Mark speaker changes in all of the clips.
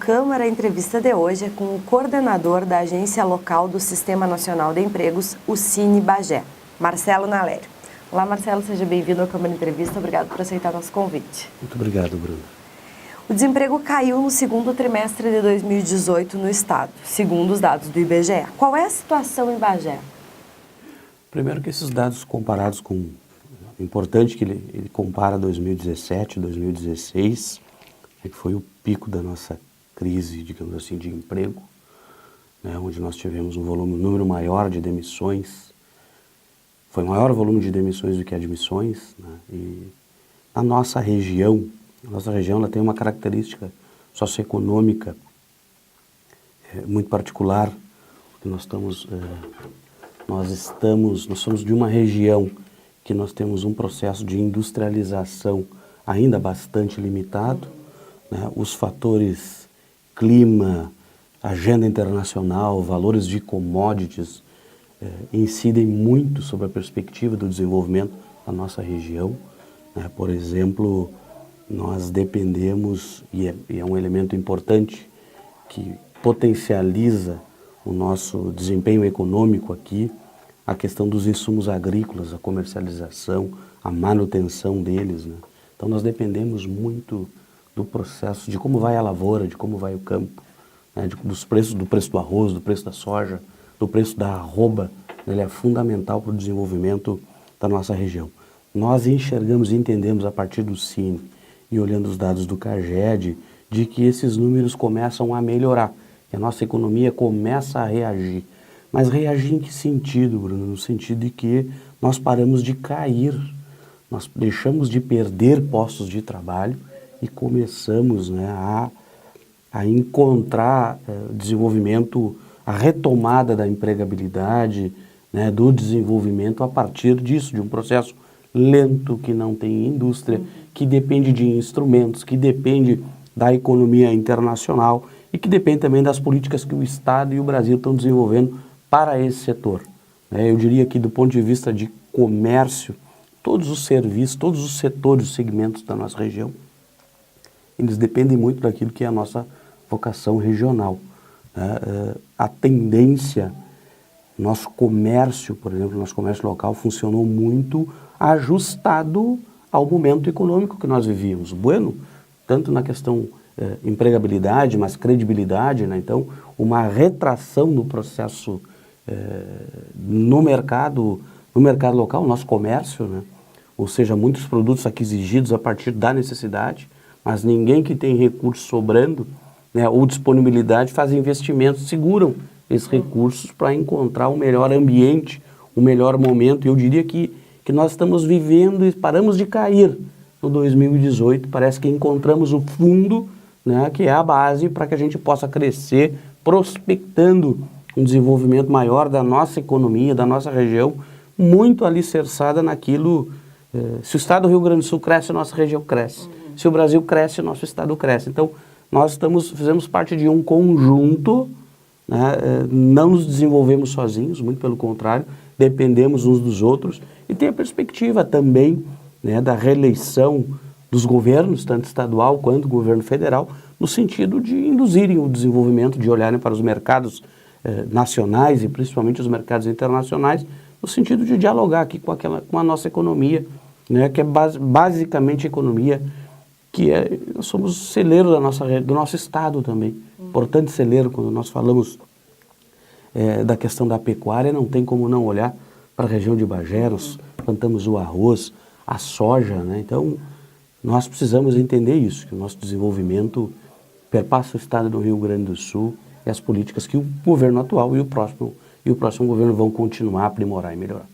Speaker 1: Câmara, a entrevista de hoje é com o coordenador da Agência Local do Sistema Nacional de Empregos, o Cine Bagé, Marcelo Nalério. Olá, Marcelo, seja bem-vindo ao Câmara Entrevista. Obrigado por aceitar nosso convite.
Speaker 2: Muito obrigado, Bruno.
Speaker 1: O desemprego caiu no segundo trimestre de 2018 no estado, segundo os dados do IBGE. Qual é a situação em Bagé?
Speaker 2: Primeiro que esses dados comparados com... Importante que ele compara 2017, 2016, que foi o pico da nossa crise, digamos assim, de emprego, né, onde nós tivemos um número maior de demissões. Foi maior o volume de demissões do que admissões, né, e a nossa região ela tem uma característica socioeconômica muito particular, porque nós somos de uma região que nós temos um processo de industrialização ainda bastante limitado, né? Os fatores clima, agenda internacional, valores de commodities incidem muito sobre a perspectiva do desenvolvimento da nossa região, né? Por exemplo, nós dependemos, e é um elemento importante que potencializa o nosso desempenho econômico aqui, a questão dos insumos agrícolas, a comercialização, a manutenção deles, né? Então nós dependemos muito do processo, de como vai a lavoura, de como vai o campo, né? Do preço do arroz, do preço da soja, do preço da arroba. Ele é fundamental para o desenvolvimento da nossa região. Nós enxergamos e entendemos a partir do Cine e olhando os dados do CAGED, de que esses números começam a melhorar, que a nossa economia começa a reagir. Mas reagir em que sentido, Bruno? No sentido de que nós paramos de cair, nós deixamos de perder postos de trabalho e começamos, né, a encontrar desenvolvimento, a retomada da empregabilidade, né, do desenvolvimento a partir disso, de um processo lento que não tem indústria, que depende de instrumentos, que depende da economia internacional e que depende também das políticas que o Estado e o Brasil estão desenvolvendo para esse setor. Eu diria que do ponto de vista de comércio, todos os serviços, todos os setores, os segmentos da nossa região, eles dependem muito daquilo que é a nossa vocação regional. A tendência, nosso comércio, por exemplo, nosso comércio local funcionou muito ajustado ao momento econômico que nós vivíamos. Bueno, tanto na questão empregabilidade, mas credibilidade, né? Então, uma retração no processo no mercado local, nosso comércio, né? Ou seja, muitos produtos aqui exigidos a partir da necessidade, mas ninguém que tem recursos sobrando, né, ou disponibilidade faz investimentos, seguram esses recursos para encontrar o melhor ambiente, o melhor momento. E eu diria que nós estamos vivendo e paramos de cair no 2018, parece que encontramos o fundo, né, que é a base para que a gente possa crescer, prospectando um desenvolvimento maior da nossa economia, da nossa região, muito alicerçada naquilo, se o estado do Rio Grande do Sul cresce, a nossa região cresce. Se o Brasil cresce, o nosso estado cresce. Então, nós fizemos parte de um conjunto, né, não nos desenvolvemos sozinhos, muito pelo contrário, dependemos uns dos outros, e tem a perspectiva também, né, da reeleição dos governos, tanto estadual quanto governo federal, no sentido de induzirem o desenvolvimento, de olharem para os mercados nacionais e principalmente os mercados internacionais, no sentido de dialogar aqui com a nossa economia, né, que é basicamente a economia que nós somos celeiro do nosso estado também. Importante celeiro, quando nós falamos da questão da pecuária, não tem como não olhar para a região de Bagé. Nós plantamos o arroz, a soja, né? Então, nós precisamos entender isso, que o nosso desenvolvimento perpassa o estado do Rio Grande do Sul e as políticas que o governo atual e o próximo governo vão continuar a aprimorar e melhorar.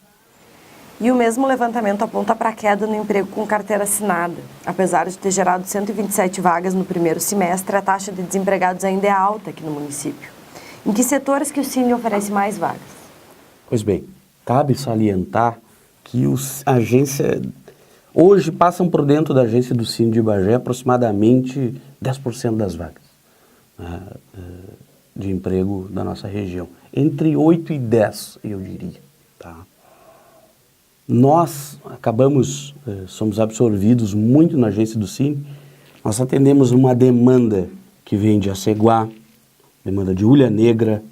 Speaker 1: E o mesmo levantamento aponta para a queda no emprego com carteira assinada. Apesar de ter gerado 127 vagas no primeiro semestre, a taxa de desempregados ainda é alta aqui no município. Em que setores que o Cine oferece mais vagas?
Speaker 2: Pois bem, cabe salientar que a agência... Hoje passam por dentro da agência do Cine de Bagé aproximadamente 10% das vagas, né, de emprego da nossa região. Entre 8 e 10, eu diria. Tá? Nós somos absorvidos muito na agência do Cine. Nós atendemos uma demanda que que vem de Aceguá, demanda de Ulha Negra,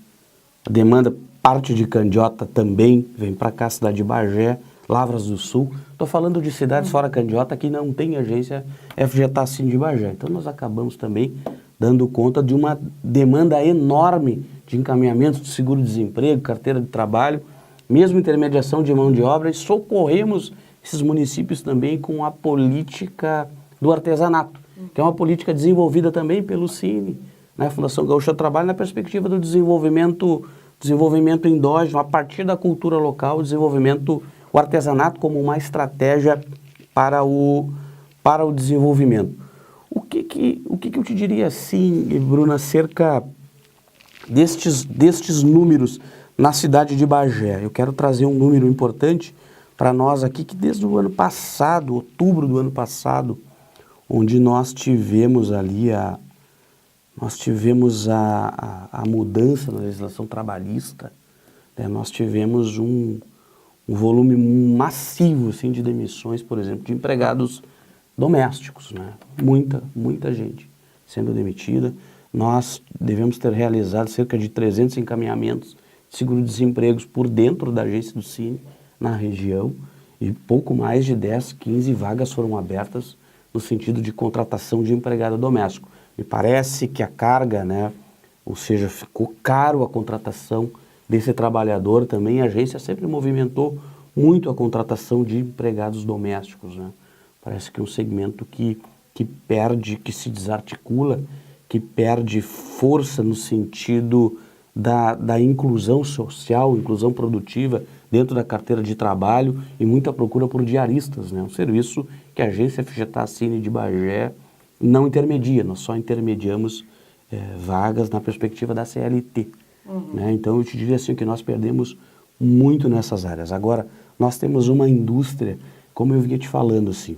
Speaker 2: a demanda parte de Candiota também vem para cá, cidade de Bagé, Lavras do Sul. Estou falando de cidades fora Candiota que não tem agência FGTACIN de Bagé. Então nós acabamos também dando conta de uma demanda enorme de encaminhamentos de seguro-desemprego, carteira de trabalho, mesmo intermediação de mão de obra, e socorremos esses municípios também com a política do artesanato, que é uma política desenvolvida também pelo Cine, né, Fundação Gaúcha do Trabalho, na perspectiva do desenvolvimento endógeno, a partir da cultura local, o artesanato como uma estratégia para o desenvolvimento. O que eu te diria assim, Bruna, acerca destes números na cidade de Bagé? Eu quero trazer um número importante para nós aqui, que desde o ano passado, outubro do ano passado, onde nós tivemos ali a mudança na legislação trabalhista, né? Nós tivemos um volume massivo assim, de demissões, por exemplo, de empregados domésticos, né? Muita gente sendo demitida. Nós devemos ter realizado cerca de 300 encaminhamentos de seguro-desempregos por dentro da agência do Cine, na região, e pouco mais de 10, 15 vagas foram abertas no sentido de contratação de empregado doméstico. Me parece que a carga, né, ou seja, ficou caro a contratação desse trabalhador também. A agência sempre movimentou muito a contratação de empregados domésticos, né? Parece que é um segmento que perde, que se desarticula, que perde força no sentido da inclusão social, inclusão produtiva dentro da carteira de trabalho, e muita procura por diaristas, né? Um serviço que a agência FGTACIN de Bagé não intermedia, nós só intermediamos vagas na perspectiva da CLT. Né? Então eu te diria assim que nós perdemos muito nessas áreas. Agora, nós temos uma indústria, como eu vinha te falando assim,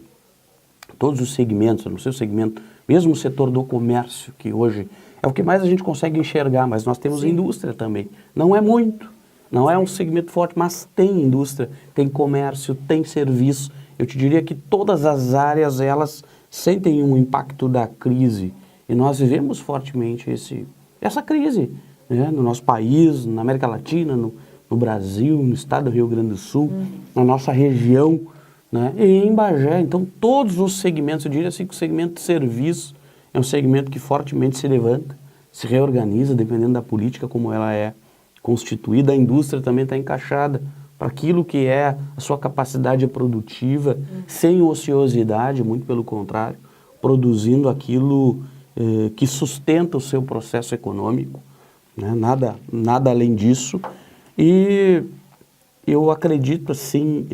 Speaker 2: todos os segmentos, no seu segmento, mesmo o setor do comércio, que hoje é o que mais a gente consegue enxergar, mas nós temos indústria também. Não é muito, não é um segmento forte, mas tem indústria, tem comércio, tem serviço. Eu te diria que todas as áreas, elas sentem um impacto da crise, e nós vivemos fortemente essa crise, né? No nosso país, na América Latina, no Brasil, no estado do Rio Grande do Sul, na nossa região, né? E em Bagé. Então todos os segmentos, eu diria assim que o segmento de serviço é um segmento que fortemente se levanta, se reorganiza, dependendo da política como ela é constituída. A indústria também está encaixada para aquilo que é a sua capacidade produtiva, sem ociosidade, muito pelo contrário, produzindo aquilo que sustenta o seu processo econômico, né? Nada além disso. E eu acredito, assim,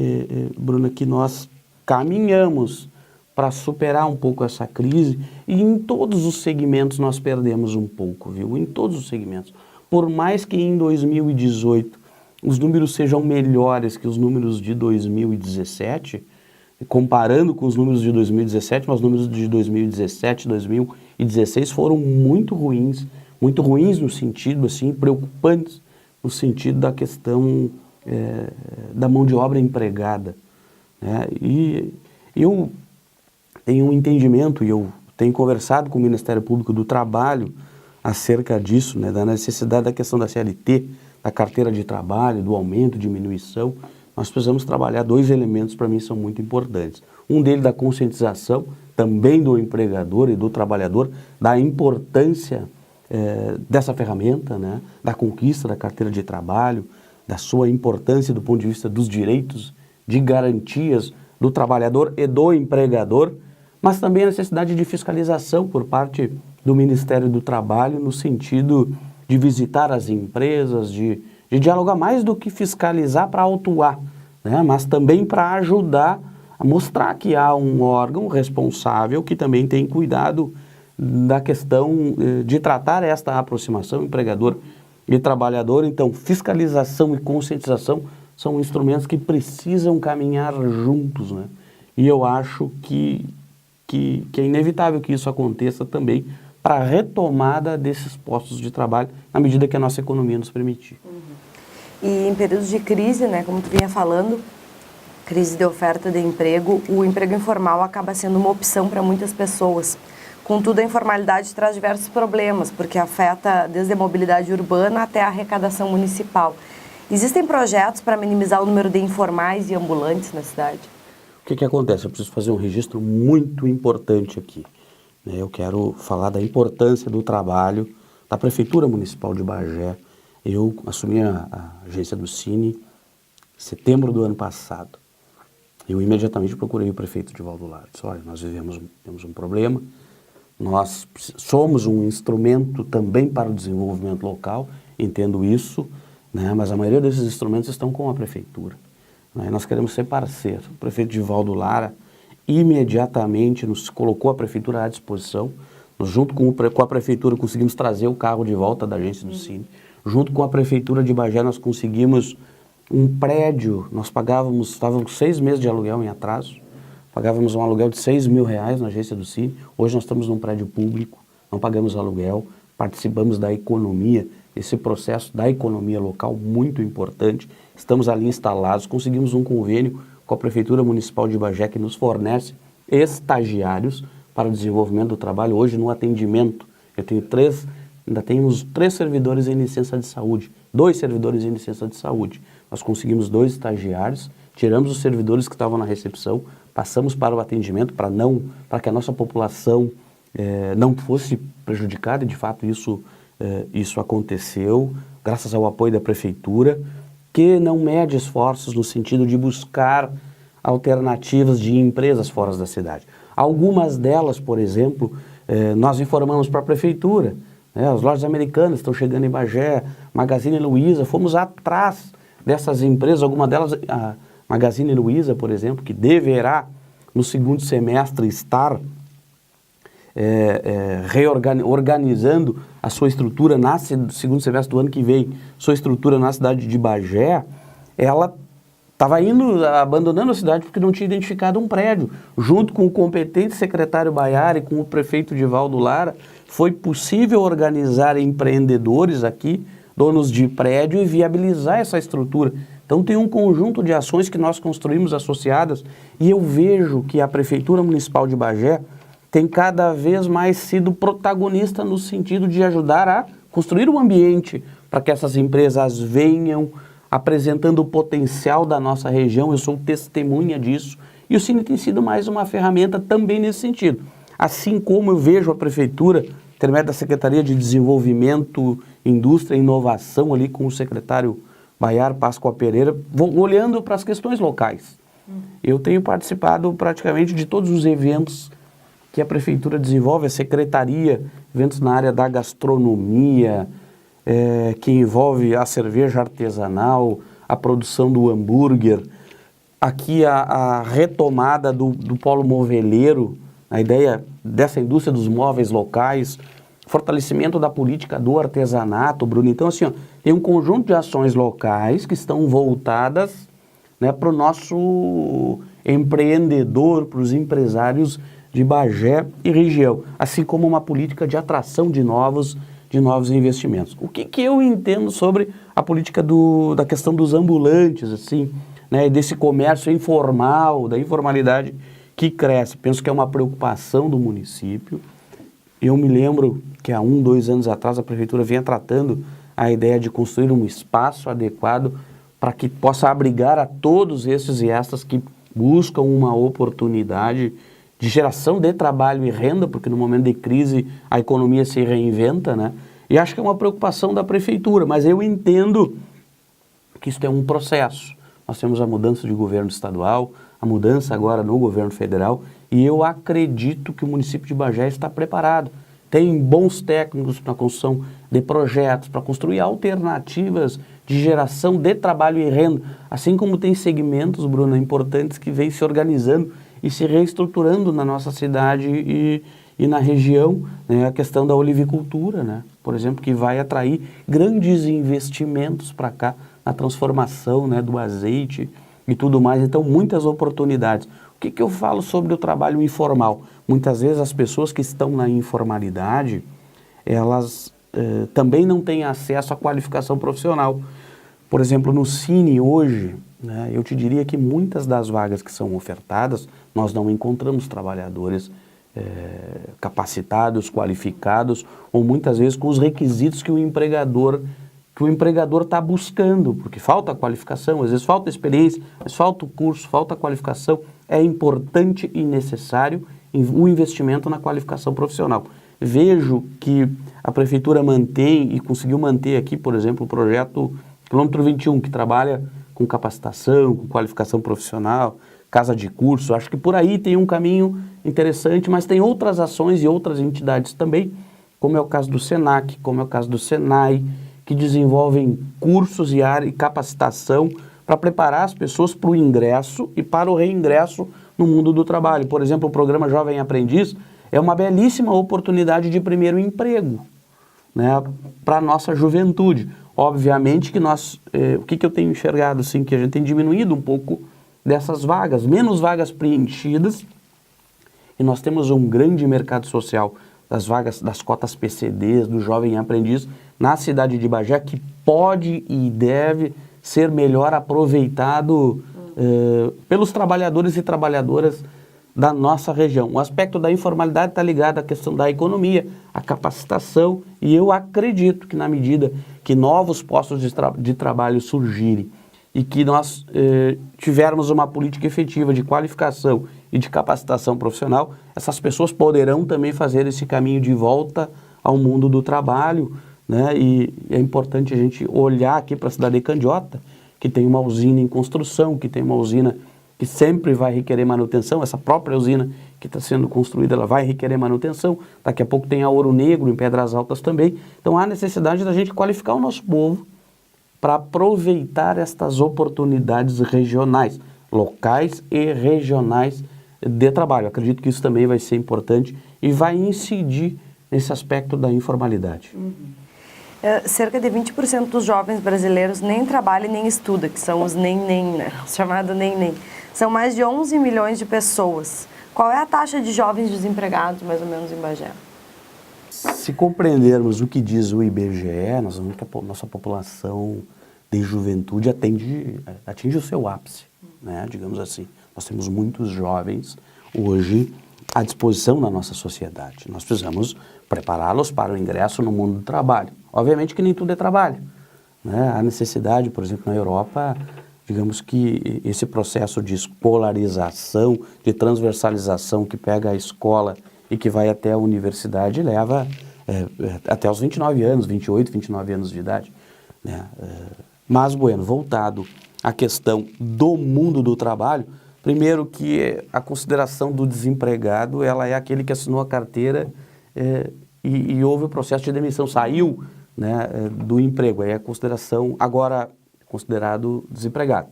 Speaker 2: Bruna, que nós caminhamos para superar um pouco essa crise, e em todos os segmentos nós perdemos um pouco, viu? Em todos os segmentos. Por mais que em 2018 os números sejam melhores que os números de 2017, comparando com os números de 2017, mas os números de 2017, 2016 foram muito ruins no sentido, assim, preocupantes no sentido da questão da mão de obra empregada, né? E eu tenho um entendimento, e eu tenho conversado com o Ministério Público do Trabalho acerca disso, né, da necessidade da questão da CLT, da carteira de trabalho, do aumento, diminuição. Nós precisamos trabalhar dois elementos, para mim, são muito importantes. Um deles da conscientização, também do empregador e do trabalhador, da importância dessa ferramenta, né, da conquista da carteira de trabalho, da sua importância do ponto de vista dos direitos, de garantias do trabalhador e do empregador, mas também a necessidade de fiscalização por parte do Ministério do Trabalho, no sentido de visitar as empresas, de dialogar mais do que fiscalizar para autuar, né? Mas também para ajudar a mostrar que há um órgão responsável que também tem cuidado da questão de tratar esta aproximação empregador e trabalhador. Então, fiscalização e conscientização são instrumentos que precisam caminhar juntos, né? E eu acho que é inevitável que isso aconteça também para a retomada desses postos de trabalho, na medida que a nossa economia nos permitir.
Speaker 1: E em períodos de crise, né, como tu vinha falando, crise de oferta de emprego, o emprego informal acaba sendo uma opção para muitas pessoas. Contudo, a informalidade traz diversos problemas, porque afeta desde a mobilidade urbana até a arrecadação municipal. Existem projetos para minimizar o número de informais e ambulantes na cidade?
Speaker 2: O que acontece? Eu preciso fazer um registro muito importante aqui. Eu quero falar da importância do trabalho da Prefeitura Municipal de Bagé. Eu assumi a agência do Cine em setembro do ano passado. Eu imediatamente procurei o prefeito Divaldo Lara. Disse, olha, nós temos um problema, nós somos um instrumento também para o desenvolvimento local, entendo isso, né, mas a maioria desses instrumentos estão com a Prefeitura. Né, nós queremos ser parceiros. O prefeito Divaldo Lara imediatamente nos colocou a Prefeitura à disposição. Nós, junto com a Prefeitura, conseguimos trazer o carro de volta da agência do Cine. Junto com a Prefeitura de Bagé, nós conseguimos um prédio. Nós estávamos 6 meses de aluguel em atraso, pagávamos um aluguel de R$6.000 na agência do Cine. Hoje nós estamos num prédio público, não pagamos aluguel, participamos da economia, esse processo da economia local muito importante. Estamos ali instalados, conseguimos um convênio com a Prefeitura Municipal de Bagé que nos fornece estagiários para o desenvolvimento do trabalho. Hoje no atendimento, ainda temos 3 servidores em licença de saúde, 2 servidores em licença de saúde. Nós conseguimos 2 estagiários, tiramos os servidores que estavam na recepção, passamos para o atendimento para que a nossa população não fosse prejudicada, e de fato isso aconteceu, graças ao apoio da Prefeitura, que não mede esforços no sentido de buscar alternativas de empresas fora da cidade. Algumas delas, por exemplo, nós informamos para a Prefeitura, as lojas americanas estão chegando em Bagé, Magazine Luiza, fomos atrás dessas empresas, alguma delas, a Magazine Luiza, por exemplo, que deverá no segundo semestre estar organizando a sua estrutura no segundo semestre do ano que vem, sua estrutura na cidade de Bagé, ela estava abandonando a cidade porque não tinha identificado um prédio. Junto com o competente secretário Baiar e com o prefeito Divaldo Lara, foi possível organizar empreendedores aqui, donos de prédio, e viabilizar essa estrutura. Então tem um conjunto de ações que nós construímos associadas, e eu vejo que a Prefeitura Municipal de Bagé tem cada vez mais sido protagonista no sentido de ajudar a construir um ambiente para que essas empresas venham apresentando o potencial da nossa região. Eu sou testemunha disso, e o Cine tem sido mais uma ferramenta também nesse sentido. Assim como eu vejo a Prefeitura, intermédio da Secretaria de Desenvolvimento, Indústria e Inovação, ali com o secretário Baiar Páscoa Pereira, olhando para as questões locais. Eu tenho participado praticamente de todos os eventos que a Prefeitura desenvolve, a Secretaria, eventos na área da gastronomia, que envolve a cerveja artesanal, a produção do hambúrguer, aqui a retomada do polo moveleiro, a ideia dessa indústria dos móveis locais, fortalecimento da política do artesanato, Bruno. Então, assim, tem um conjunto de ações locais que estão voltadas, né, para o nosso empreendedor, para os empresários de Bagé e região, assim como uma política de atração de novos investimentos. O que eu entendo sobre a política da questão dos ambulantes, assim, né, desse comércio informal, da informalidade que cresce? Penso que é uma preocupação do município. Eu me lembro que há 1, 2 anos atrás a Prefeitura vinha tratando a ideia de construir um espaço adequado para que possa abrigar a todos esses e estas que buscam uma oportunidade de geração de trabalho e renda, porque no momento de crise a economia se reinventa, né? E acho que é uma preocupação da Prefeitura, mas eu entendo que isso é um processo. Nós temos a mudança de governo estadual, a mudança agora no governo federal, e eu acredito que o município de Bagé está preparado. Tem bons técnicos para a construção de projetos, para construir alternativas de geração de trabalho e renda, assim como tem segmentos, Bruno, importantes que vêm se organizando e se reestruturando na nossa cidade e na região, né? A questão da olivicultura, né? Por exemplo, que vai atrair grandes investimentos para cá, na transformação, né, do azeite e tudo mais. Então, muitas oportunidades. O que eu falo sobre o trabalho informal? Muitas vezes as pessoas que estão na informalidade, elas também não têm acesso à qualificação profissional. Por exemplo, no Cine hoje, né, eu te diria que muitas das vagas que são ofertadas, nós não encontramos trabalhadores capacitados, qualificados, ou muitas vezes com os requisitos que o empregador está buscando, porque falta qualificação, às vezes falta experiência, mas falta o curso, falta a qualificação. É importante e necessário o investimento na qualificação profissional. Vejo que a Prefeitura mantém e conseguiu manter aqui, por exemplo, o projeto Quilômetro 21, que trabalha com capacitação, com qualificação profissional, casa de curso. Acho que por aí tem um caminho interessante, mas tem outras ações e outras entidades também, como é o caso do SENAC, como é o caso do SENAI, que desenvolvem cursos e capacitação para preparar as pessoas para o ingresso e para o reingresso no mundo do trabalho. Por exemplo, o programa Jovem Aprendiz é uma belíssima oportunidade de primeiro emprego, né, para a nossa juventude. Obviamente que nós, o que eu tenho enxergado, assim, que a gente tem diminuído um pouco dessas vagas, menos vagas preenchidas, e nós temos um grande mercado social das vagas, das cotas PCDs, do Jovem Aprendiz, na cidade de Bagé, que pode e deve ser melhor aproveitado pelos trabalhadores e trabalhadoras da nossa região. O aspecto da informalidade está ligado à questão da economia, à capacitação, e eu acredito que na medida que novos postos de trabalho surgirem e que nós tivermos uma política efetiva de qualificação e de capacitação profissional, essas pessoas poderão também fazer esse caminho de volta ao mundo do trabalho, né? E é importante a gente olhar aqui para a cidade de Candiota, que tem uma usina em construção, que tem uma usina que sempre vai requerer manutenção. Essa própria usina que está sendo construída, ela vai requerer manutenção. Daqui a pouco tem a Ouro Negro em Pedras Altas também. Então há necessidade da gente qualificar o nosso povo para aproveitar estas oportunidades regionais, locais e regionais de trabalho. Acredito que isso também vai ser importante e vai incidir nesse aspecto da informalidade.
Speaker 1: Cerca de 20% dos jovens brasileiros nem trabalham nem estudam, que são os nem-nem, né? Os chamados nem-nem. São mais de 11 milhões de pessoas. Qual é a taxa de jovens desempregados, mais ou menos, em Bagé?
Speaker 2: Se compreendermos o que diz o IBGE, nós vamos que a nossa população de juventude atinge o seu ápice, né? Digamos assim. Nós temos muitos jovens hoje à disposição na nossa sociedade. Nós precisamos prepará-los para o ingresso no mundo do trabalho. Obviamente que nem tudo é trabalho, né? Há necessidade, por exemplo, na Europa, digamos que esse processo de escolarização, de transversalização que pega a escola e que vai até a universidade leva até os 29 anos, 28, 29 anos de idade, né? Mas, bueno, voltado à questão do mundo do trabalho, primeiro que a consideração do desempregado, ela é aquele que assinou a carteira e houve o processo de demissão, saiu, né, do emprego, aí é a consideração, agora considerado desempregado.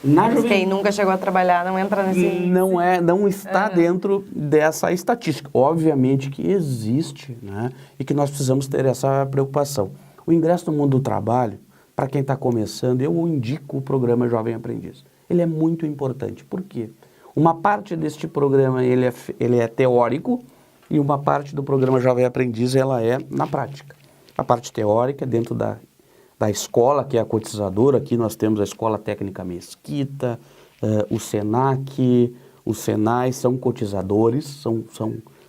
Speaker 1: Mas quem nunca chegou a trabalhar não entra nesse...
Speaker 2: Não está dentro dessa estatística. Obviamente que existe, né, e que nós precisamos ter essa preocupação. O ingresso no mundo do trabalho, para quem está começando, eu indico o programa Jovem Aprendiz. Ele é muito importante. Por quê? Uma parte deste programa ele é teórico e uma parte do programa Jovem Aprendiz ela é na prática. A parte teórica dentro da escola, que é a cotizadora. Aqui nós temos a Escola Técnica Mesquita, o SENAC, o SENAI, são cotizadores,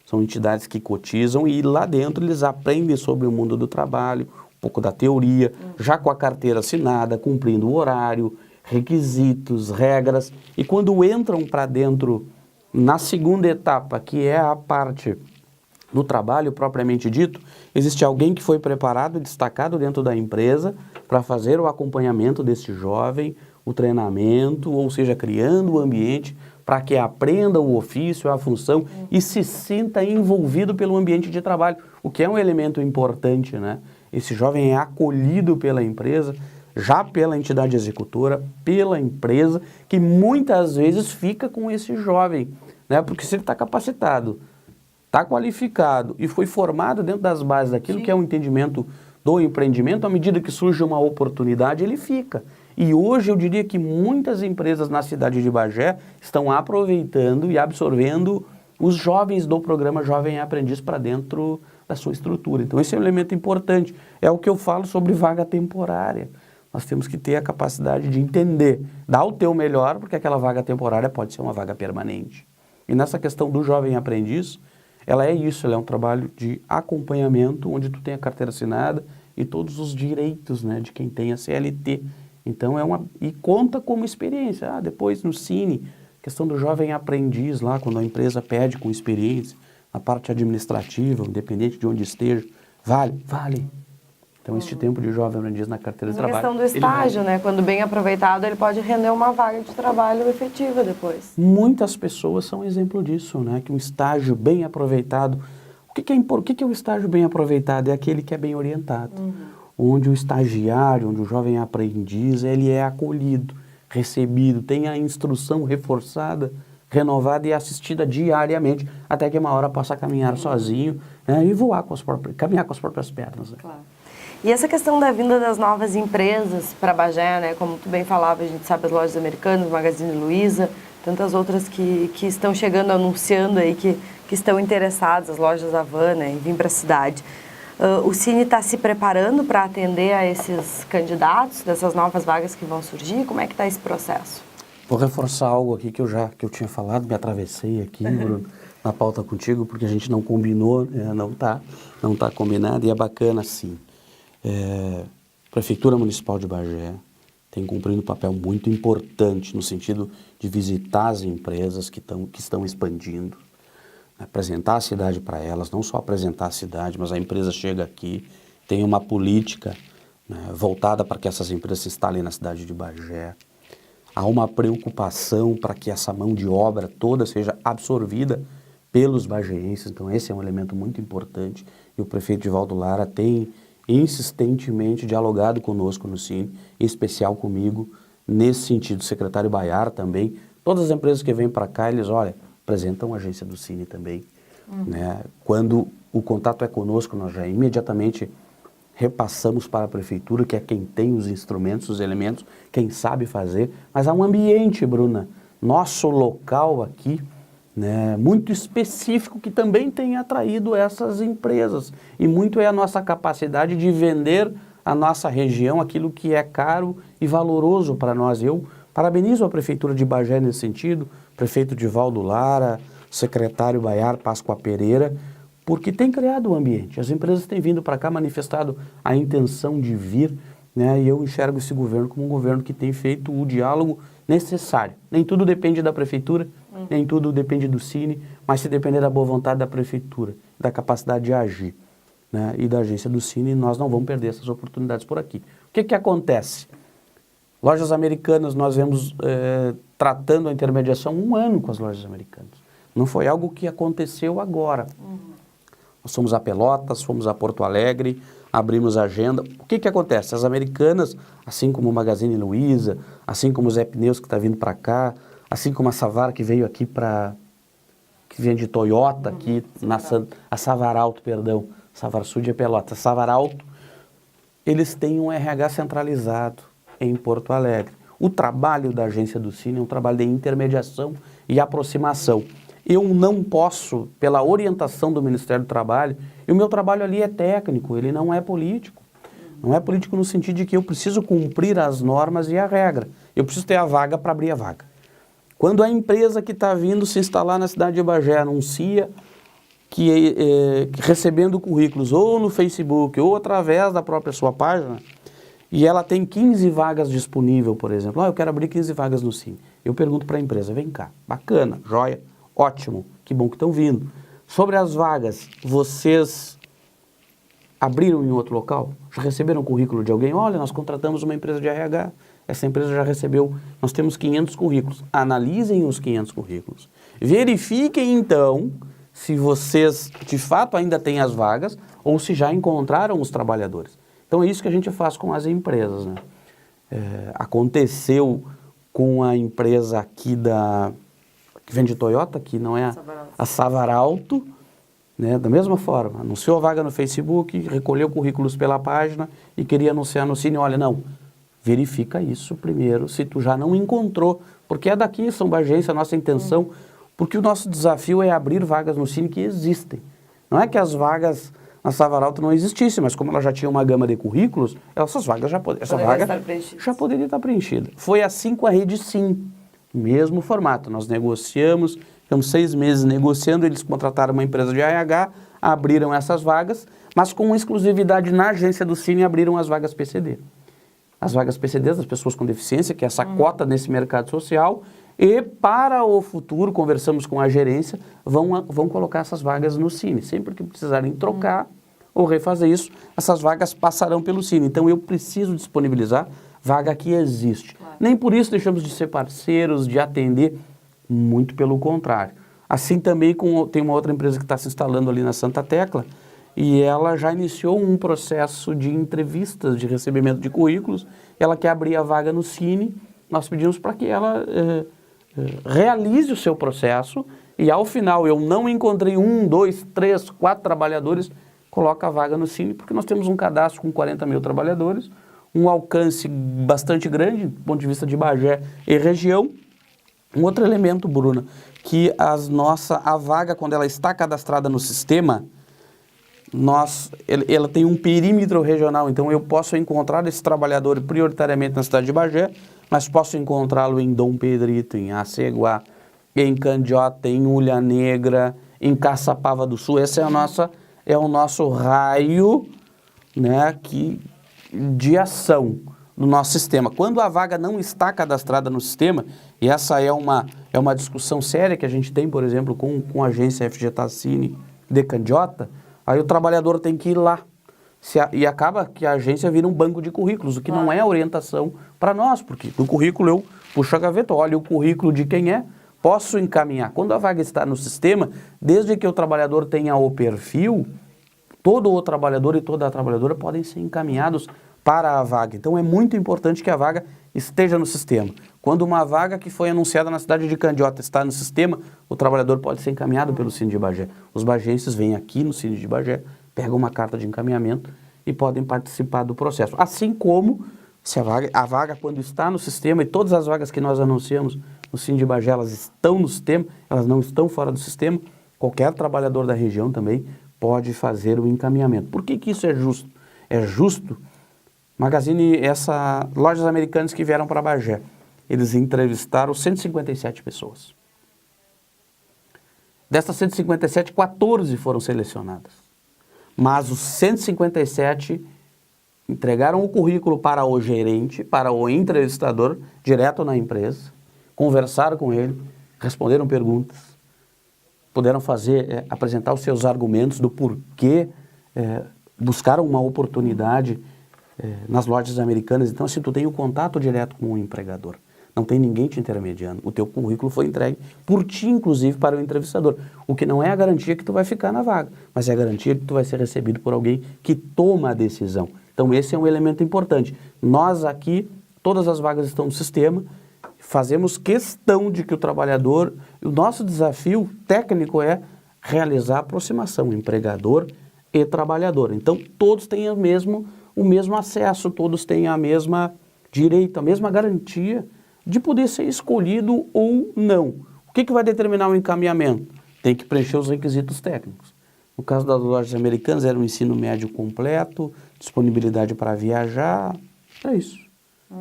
Speaker 2: são entidades que cotizam e lá dentro eles aprendem sobre o mundo do trabalho, um pouco da teoria, já com a carteira assinada, cumprindo o horário, requisitos, regras, e quando entram para dentro na segunda etapa, que é a parte do trabalho propriamente dito, existe alguém que foi preparado, destacado dentro da empresa para fazer o acompanhamento desse jovem, o treinamento, ou seja, criando o ambiente para que aprenda o ofício, a função e se sinta envolvido pelo ambiente de trabalho, o que é um elemento importante, né? Esse jovem é acolhido pela empresa, já pela entidade executora, pela empresa, que muitas vezes fica com esse jovem, né? Porque se ele está capacitado, está qualificado e foi formado dentro das bases daquilo que é o entendimento do empreendimento, à medida que surge uma oportunidade, ele fica. E hoje eu diria que muitas empresas na cidade de Bagé estão aproveitando e absorvendo os jovens do programa Jovem Aprendiz para dentro da sua estrutura. Então esse é um elemento importante. É o que eu falo sobre vaga temporária. Nós temos que ter a capacidade de entender, dar o teu melhor, porque aquela vaga temporária pode ser uma vaga permanente. E nessa questão do jovem aprendiz, ela é isso, ela é um trabalho de acompanhamento, onde tu tem a carteira assinada e todos os direitos, né, de quem tem a CLT. Então e conta como experiência. Depois no Cine, questão do jovem aprendiz lá, quando a empresa pede com experiência, na parte administrativa, independente de onde esteja, vale. Então, este tempo de jovem aprendiz na carteira de trabalho...
Speaker 1: A questão do estágio, né? Quando bem aproveitado, ele pode render uma vaga de trabalho efetiva depois.
Speaker 2: Muitas pessoas são exemplo disso, né? Que um estágio bem aproveitado... O que é o estágio bem aproveitado? É aquele que é bem orientado. Onde o estagiário, onde o jovem aprendiz, ele é acolhido, recebido, tem a instrução reforçada, renovada e assistida diariamente, até que uma hora possa caminhar sozinho, né? E caminhar com as próprias pernas. Né?
Speaker 1: Claro. E essa questão da vinda das novas empresas para Bagé, né? Como tu bem falava, a gente sabe as lojas Americanas, Magazine Luiza, tantas outras que estão chegando, anunciando aí que estão interessadas, as lojas Havana, em vir para a cidade. O Cine está se preparando para atender a esses candidatos, dessas novas vagas que vão surgir? Como é que está esse processo?
Speaker 2: Vou reforçar algo aqui que eu tinha falado, me atravessei aqui, Bruno, na pauta contigo, porque a gente não combinou, não tá combinado, e é bacana sim. Prefeitura Municipal de Bagé tem cumprido um papel muito importante no sentido de visitar as empresas que estão expandindo, apresentar a cidade para elas, não só apresentar a cidade, mas a empresa chega aqui, tem uma política, né, voltada para que essas empresas se instalem na cidade de Bagé. Há uma preocupação para que essa mão de obra toda seja absorvida pelos bagéenses, então esse é um elemento muito importante e o prefeito Divaldo Lara tem insistentemente dialogado conosco no Cine, em especial comigo, nesse sentido, o secretário Baiar também, todas as empresas que vêm para cá, eles, apresentam a agência do Cine também, né? Quando o contato é conosco, nós já imediatamente repassamos para a prefeitura, que é quem tem os instrumentos, os elementos, quem sabe fazer, mas há um ambiente, Bruna, nosso local aqui, né, muito específico que também tem atraído essas empresas. E muito é a nossa capacidade de vender a nossa região, aquilo que é caro e valoroso para nós. Eu parabenizo a Prefeitura de Bagé nesse sentido, prefeito Divaldo Lara, secretário Baiar Páscoa Pereira, porque tem criado o ambiente. As empresas têm vindo para cá, manifestado a intenção de vir, né, e eu enxergo esse governo como um governo que tem feito o diálogo necessário. Nem tudo depende da Prefeitura, nem tudo depende do Cine, mas se depender da boa vontade da Prefeitura, da capacidade de agir, né, e da agência do Cine, nós não vamos perder essas oportunidades por aqui. O que acontece? Lojas Americanas, nós vemos tratando a intermediação 1 ano com as lojas Americanas. Não foi algo que aconteceu agora. Nós fomos a Pelotas, fomos a Porto Alegre, abrimos a agenda. O que acontece? As Americanas, assim como o Magazine Luiza, assim como o Zé Pneus que está vindo para cá, assim como a Savara que veio aqui que vem de Toyota aqui, a Savaralto, perdão, Savarsul de Pelotas, Savaralto, eles têm um RH centralizado em Porto Alegre. O trabalho da agência do Cine é um trabalho de intermediação e aproximação. Eu não posso, pela orientação do Ministério do Trabalho, e o meu trabalho ali é técnico, ele não é político. Não é político no sentido de que eu preciso cumprir as normas e a regra. Eu preciso ter a vaga para abrir a vaga. Quando a empresa que está vindo se instalar na cidade de Bagé anuncia que recebendo currículos ou no Facebook ou através da própria sua página, e ela tem 15 vagas disponíveis, por exemplo, eu quero abrir 15 vagas no Cine. Eu pergunto para a empresa, vem cá, bacana, joia, ótimo, que bom que estão vindo. Sobre as vagas, vocês abriram em outro local? Já receberam currículo de alguém? Olha, nós contratamos uma empresa de RH, essa empresa já recebeu, nós temos 500 currículos. Analisem os 500 currículos. Verifiquem, então, se vocês, de fato, ainda têm as vagas ou se já encontraram os trabalhadores. Então, é isso que a gente faz com as empresas, né? Aconteceu com a empresa aqui que vende Toyota, que não é a Savaralto, né? Da mesma forma, anunciou a vaga no Facebook, recolheu currículos pela página e queria anunciar no Cine. Olha, não, verifica isso primeiro, se tu já não encontrou, porque é daqui, São Bagense, a nossa intenção, porque o nosso desafio é abrir vagas no Cine que existem. Não é que as vagas na Savaralto não existissem, mas como ela já tinha uma gama de currículos, essas vagas essa vaga já poderia estar preenchida. Foi assim com a Rede Sim, mesmo formato. Nós negociamos, ficamos 6 meses negociando, eles contrataram uma empresa de RH, abriram essas vagas, mas com exclusividade na agência do Cine abriram as vagas PCD. As vagas PCDs das pessoas com deficiência, que é essa cota nesse mercado social, e para o futuro, conversamos com a gerência, vão colocar essas vagas no Cine. Sempre que precisarem trocar ou refazer isso, essas vagas passarão pelo Cine. Então eu preciso disponibilizar vaga que existe. Claro. Nem por isso deixamos de ser parceiros, de atender, muito pelo contrário. Assim também tem uma outra empresa que está se instalando ali na Santa Tecla, e ela já iniciou um processo de entrevistas, de recebimento de currículos. Ela quer abrir a vaga no Cine, nós pedimos para que ela realize o seu processo e ao final eu não encontrei 1, 2, 3, 4 trabalhadores, coloca a vaga no Cine, porque nós temos um cadastro com 40 mil trabalhadores, um alcance bastante grande do ponto de vista de Bagé e região. Um outro elemento, Bruna, que a vaga, quando ela está cadastrada no sistema, ela tem um perímetro regional, então eu posso encontrar esse trabalhador prioritariamente na cidade de Bagé, mas posso encontrá-lo em Dom Pedrito, em Aceguá, em Candiota, em Ulha Negra, em Caçapava do Sul. Esse é o nosso raio, né, de ação no nosso sistema. Quando a vaga não está cadastrada no sistema, e essa é uma discussão séria que a gente tem, por exemplo, com a agência FGTAS Cine de Candiota, aí o trabalhador tem que ir lá. E acaba que a agência vira um banco de currículos, o que não é orientação para nós, porque do currículo eu puxo a gaveta, olho o currículo de quem é, posso encaminhar. Quando a vaga está no sistema, desde que o trabalhador tenha o perfil, todo o trabalhador e toda a trabalhadora podem ser encaminhados para a vaga. Então é muito importante que a vaga esteja no sistema. Quando uma vaga que foi anunciada na cidade de Candiota está no sistema, o trabalhador pode ser encaminhado pelo Cine de Bagé. Os bagenses vêm aqui no Cine de Bagé, pegam uma carta de encaminhamento e podem participar do processo. Assim como se a vaga quando está no sistema, e todas as vagas que nós anunciamos no Cine de Bagé, elas estão no sistema, elas não estão fora do sistema, qualquer trabalhador da região também pode fazer o encaminhamento. Por que isso é justo? É justo, Lojas Americanas que vieram para Bagé, eles entrevistaram 157 pessoas. Dessas 157, 14 foram selecionadas. Mas os 157 entregaram o currículo para o gerente, para o entrevistador, direto na empresa, conversaram com ele, responderam perguntas, puderam apresentar os seus argumentos do porquê buscaram uma oportunidade nas lojas americanas. Então, assim, tu tem o contato direto com o empregador. Não tem ninguém te intermediando. O teu currículo foi entregue por ti, inclusive, para o entrevistador. O que não é a garantia que tu vai ficar na vaga, mas é a garantia que tu vai ser recebido por alguém que toma a decisão. Então, esse é um elemento importante. Nós aqui, todas as vagas estão no sistema, fazemos questão de que o trabalhador... O nosso desafio técnico é realizar a aproximação, empregador e trabalhador. Então, todos têm o mesmo acesso, todos têm a mesma direito, a mesma garantia de poder ser escolhido ou não. O que vai determinar o encaminhamento? Tem que preencher os requisitos técnicos. No caso das lojas americanas, era um ensino médio completo, disponibilidade para viajar, é isso.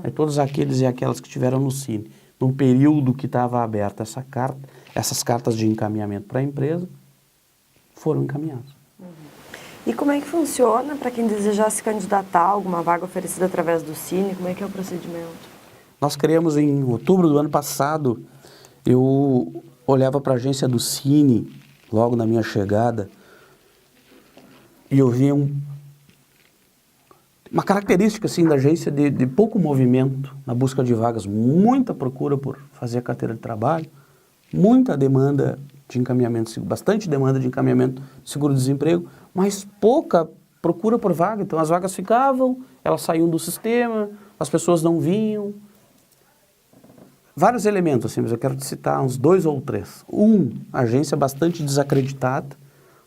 Speaker 2: Aí todos aqueles e aquelas que estiveram no Cine, no período que estava aberta essas cartas de encaminhamento para a empresa, foram encaminhadas.
Speaker 1: E como é que funciona para quem desejar se candidatar a alguma vaga oferecida através do Cine? Como é que é o procedimento?
Speaker 2: Nós criamos em outubro do ano passado, eu olhava para a agência do Cine, logo na minha chegada, e eu via uma característica assim, da agência de pouco movimento na busca de vagas, muita procura por fazer a carteira de trabalho, muita demanda de encaminhamento, bastante demanda de encaminhamento de seguro-desemprego, mas pouca procura por vaga. Então as vagas ficavam, elas saíam do sistema, as pessoas não vinham. Vários elementos, assim, mas eu quero te citar uns 2 ou 3. A agência bastante desacreditada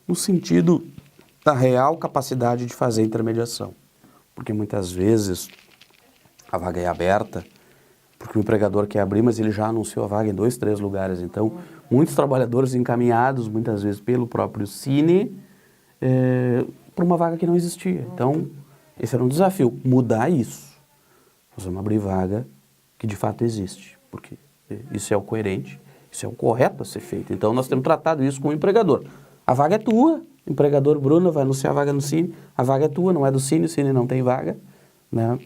Speaker 2: no sentido da real capacidade de fazer intermediação. Porque muitas vezes a vaga é aberta, porque o empregador quer abrir, mas ele já anunciou a vaga em 2, 3 lugares. Então, muitos trabalhadores encaminhados, muitas vezes pelo próprio Cine, para uma vaga que não existia. Então, esse era um desafio, mudar isso. Nós vamos abrir vaga que de fato existe, porque isso é o coerente Isso é o correto a ser feito. Então, nós temos tratado isso com o empregador. A vaga é tua, o empregador Bruno vai anunciar a vaga no Cine, a vaga é tua, não é do Cine, o Cine não tem vaga, né?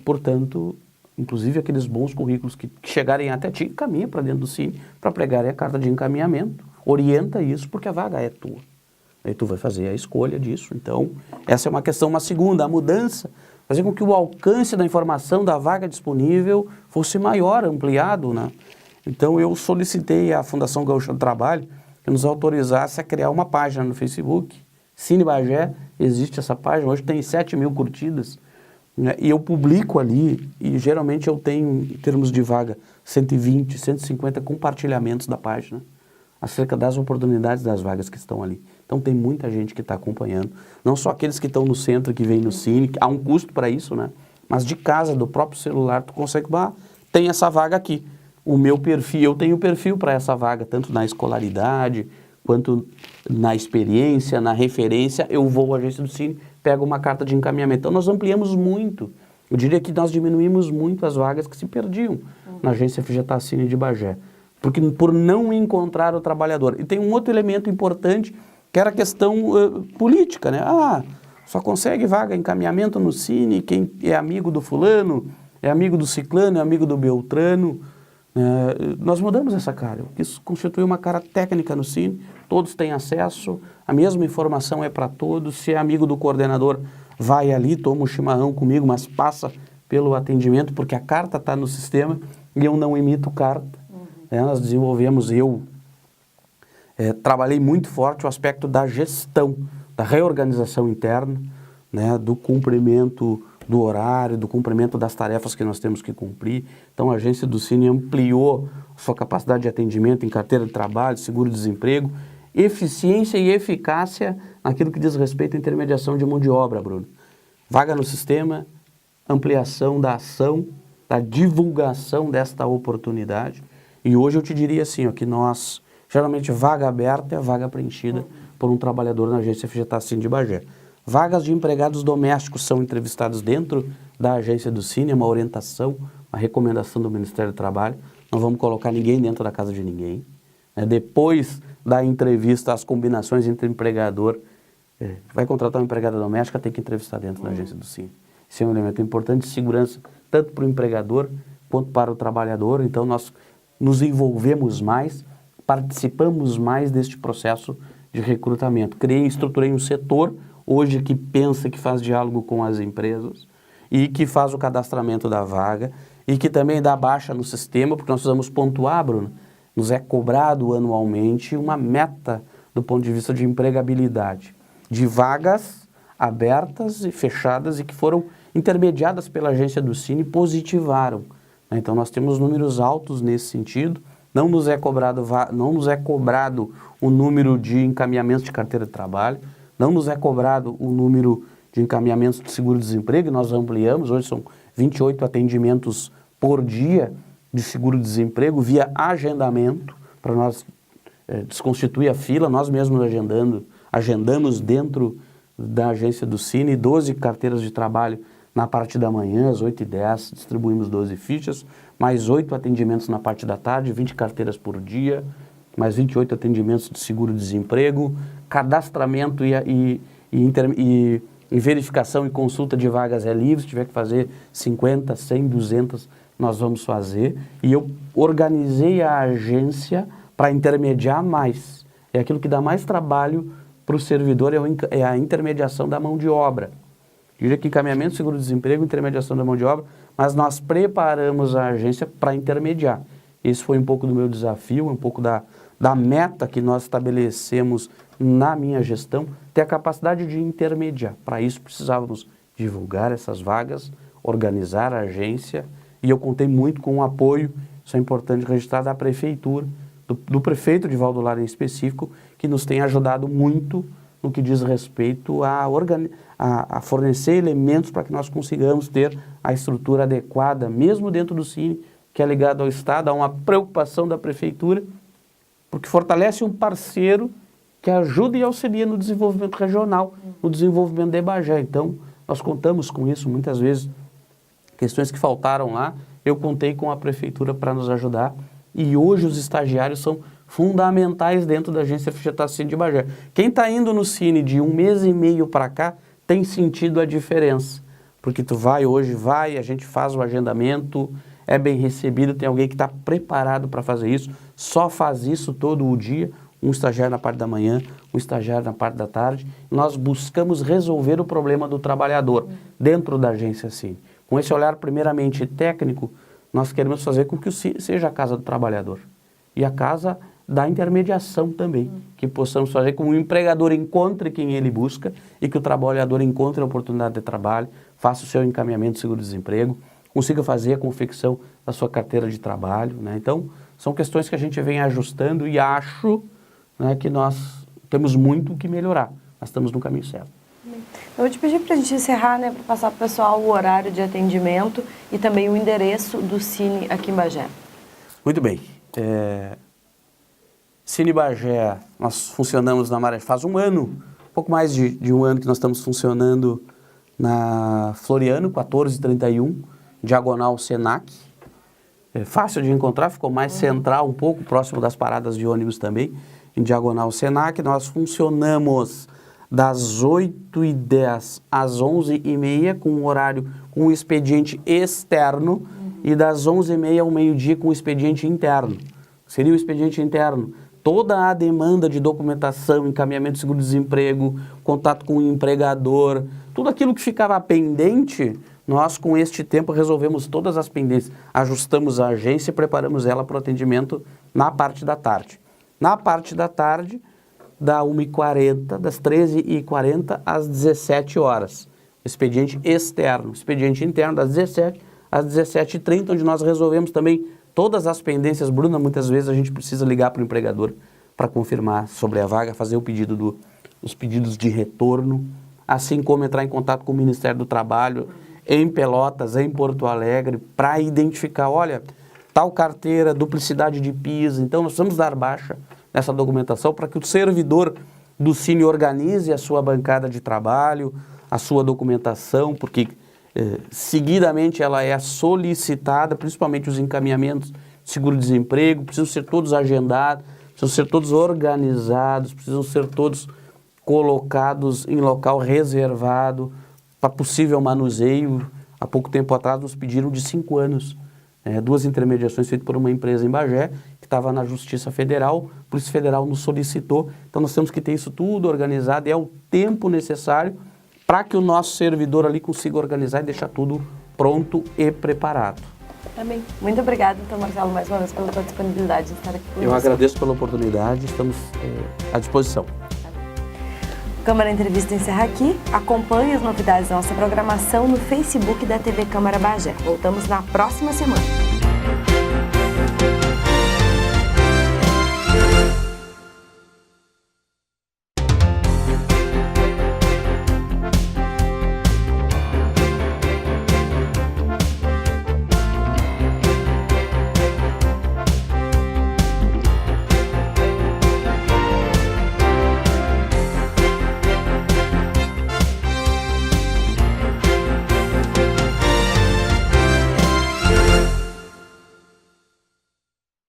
Speaker 2: Portanto, inclusive aqueles bons currículos que chegarem até ti, caminha para dentro do Cine para pregarem a carta de encaminhamento. Orienta isso, porque a vaga é tua. Aí tu vai fazer a escolha disso. Então, essa é uma questão. Uma segunda, a mudança, fazer com que o alcance da informação da vaga disponível fosse maior, ampliado, né? Então, eu solicitei à Fundação Gaúcha do Trabalho que nos autorizasse a criar uma página no Facebook. Cine Bagé, existe essa página, hoje tem 7.000 curtidas, né? E eu publico ali, e geralmente eu tenho, em termos de vaga, 120, 150 compartilhamentos da página, acerca das oportunidades das vagas que estão ali. Então tem muita gente que está acompanhando, não só aqueles que estão no centro, que vêm no Cine, há um custo para isso, né? Mas de casa, do próprio celular, tu consegue, tem essa vaga aqui. O meu perfil, eu tenho perfil para essa vaga, tanto na escolaridade, quanto na experiência, na referência, eu vou à agência do Cine, pego uma carta de encaminhamento. Então nós ampliamos muito. Eu diria que nós diminuímos muito as vagas que se perdiam na agência FGTAS Cine de Bagé. Porque por não encontrar o trabalhador. E tem um outro elemento importante, que era a questão política, né? Só consegue vaga, encaminhamento no Cine, quem é amigo do fulano, é amigo do ciclano, é amigo do beltrano. Nós mudamos essa cara. Isso constitui uma cara técnica no Cine, todos têm acesso, a mesma informação é para todos. Se é amigo do coordenador, vai ali, toma um chimarrão comigo, mas passa pelo atendimento, porque a carta está no sistema e eu não emito carta. Nós desenvolvemos, trabalhei muito forte o aspecto da gestão, da reorganização interna, né, do cumprimento do horário, do cumprimento das tarefas que nós temos que cumprir. Então a agência do Cine ampliou sua capacidade de atendimento em carteira de trabalho, seguro-desemprego, eficiência e eficácia naquilo que diz respeito à intermediação de mão de obra, Bruno. Vaga no sistema, ampliação da ação, da divulgação desta oportunidade. E hoje eu te diria assim, que nós, geralmente vaga aberta é vaga preenchida por um trabalhador na agência FGTAS Cine de Bagé. Vagas de empregados domésticos são entrevistados dentro da agência do Cine, é uma orientação, uma recomendação do Ministério do Trabalho. Não vamos colocar ninguém dentro da casa de ninguém. Depois da entrevista, as combinações entre empregador, vai contratar uma empregada doméstica, tem que entrevistar dentro da agência do Cine. Esse é um elemento importante de segurança, tanto para o empregador quanto para o trabalhador. Então nós nos envolvemos mais, participamos mais deste processo de recrutamento. Estruturei um setor, hoje que pensa, que faz diálogo com as empresas e que faz o cadastramento da vaga e que também dá baixa no sistema, porque nós precisamos pontuar, Bruno, nos é cobrado anualmente uma meta do ponto de vista de empregabilidade, de vagas abertas e fechadas e que foram intermediadas pela agência do Cine e positivaram. Então nós temos números altos nesse sentido, não nos é cobrado o número de encaminhamentos de carteira de trabalho, não nos é cobrado o número de encaminhamentos de seguro-desemprego, nós ampliamos, hoje são 28 atendimentos por dia de seguro-desemprego via agendamento, para nós desconstituir a fila, nós mesmos agendamos dentro da agência do Cine 12 carteiras de trabalho na parte da manhã, às 8h10, distribuímos 12 fichas, mais 8 atendimentos na parte da tarde, 20 carteiras por dia, mais 28 atendimentos de seguro-desemprego, cadastramento e verificação e consulta de vagas é livre, se tiver que fazer 50, 100, 200, nós vamos fazer. E eu organizei a agência para intermediar mais. É aquilo que dá mais trabalho para o servidor, é a intermediação da mão de obra. Eu diria que encaminhamento, seguro-desemprego, intermediação da mão de obra, mas nós preparamos a agência para intermediar. Esse foi um pouco do meu desafio, um pouco da meta que nós estabelecemos na minha gestão, ter a capacidade de intermediar. Para isso precisávamos divulgar essas vagas, organizar a agência, e eu contei muito com o apoio, isso é importante registrar, da prefeitura, do prefeito de Valdolar em específico, que nos tem ajudado muito no que diz respeito a fornecer elementos para que nós consigamos ter a estrutura adequada, mesmo dentro do Cine, que é ligado ao Estado, há uma preocupação da prefeitura, porque fortalece um parceiro que ajuda e auxilia no desenvolvimento regional, no desenvolvimento de Bagé. Então, nós contamos com isso, muitas vezes, questões que faltaram lá, eu contei com a prefeitura para nos ajudar, E hoje os estagiários são fundamentais dentro da agência FGTAS Cine de Bagé. Quem está indo no Cine de 1 mês e meio para cá tem sentido a diferença. Porque tu vai hoje, a gente faz o agendamento, é bem recebido, tem alguém que está preparado para fazer isso, só faz isso todo o dia, um estagiário na parte da manhã, um estagiário na parte da tarde. Nós buscamos resolver o problema do trabalhador dentro da agência Cine. Com esse olhar primeiramente técnico, nós queremos fazer com que o Cine seja a casa do trabalhador e a casa da intermediação também, que possamos fazer com que o empregador encontre quem ele busca e que o trabalhador encontre a oportunidade de trabalho, faça o seu encaminhamento de seguro-desemprego, consiga fazer a confecção da sua carteira de trabalho, né? Então, são questões que a gente vem ajustando e acho, né, que nós temos muito o que melhorar. Nós estamos no caminho certo.
Speaker 1: Eu vou te pedir para a gente encerrar, né, para passar para o pessoal o horário de atendimento e também o endereço do Cine aqui em Bagé.
Speaker 2: Muito bem. Cine Bagé, nós funcionamos na Maré, faz um ano, pouco mais de um ano que nós estamos funcionando na Floriano, 1431, diagonal Senac. É fácil de encontrar, ficou mais central um pouco, próximo das paradas de ônibus também, em diagonal Senac. Nós funcionamos das 8h10 às 11h30 com um horário, com um expediente externo e das 11h30 ao meio-dia com um expediente interno. Seria o expediente interno. Toda a demanda de documentação, encaminhamento de seguro-desemprego, contato com o empregador, tudo aquilo que ficava pendente, nós com este tempo resolvemos todas as pendências, ajustamos a agência e preparamos ela para o atendimento na parte da tarde. Na parte da tarde, da 1h40, das 13h40 às 17 horas. Expediente externo. Expediente interno das 17 às 17h30, onde nós resolvemos também todas as pendências. Bruna, muitas vezes a gente precisa ligar para o empregador para confirmar sobre a vaga, fazer o pedido os pedidos de retorno, assim como entrar em contato com o Ministério do Trabalho em Pelotas, em Porto Alegre, para identificar, olha, tal carteira, duplicidade de PIS. Então nós precisamos dar baixa nessa documentação para que o servidor do Cine organize a sua bancada de trabalho, a sua documentação, porque seguidamente ela é solicitada, principalmente os encaminhamentos de seguro-desemprego, precisam ser todos agendados, precisam ser todos organizados, precisam ser todos colocados em local reservado para possível manuseio. Há pouco tempo atrás nos pediram de 5 anos, 2 intermediações feitas por uma empresa em Bagé, que estava na Justiça Federal, a Polícia Federal nos solicitou, então nós temos que ter isso tudo organizado, e é o tempo necessário para que o nosso servidor ali consiga organizar e deixar tudo pronto e preparado.
Speaker 1: Amém. Muito obrigada, então, Marcelo, mais uma vez pela tua disponibilidade de estar aqui conosco.
Speaker 2: Eu agradeço pela oportunidade, estamos à disposição.
Speaker 1: Câmara Entrevista encerra aqui. Acompanhe as novidades da nossa programação no Facebook da TV Câmara Bagé. Voltamos na próxima semana.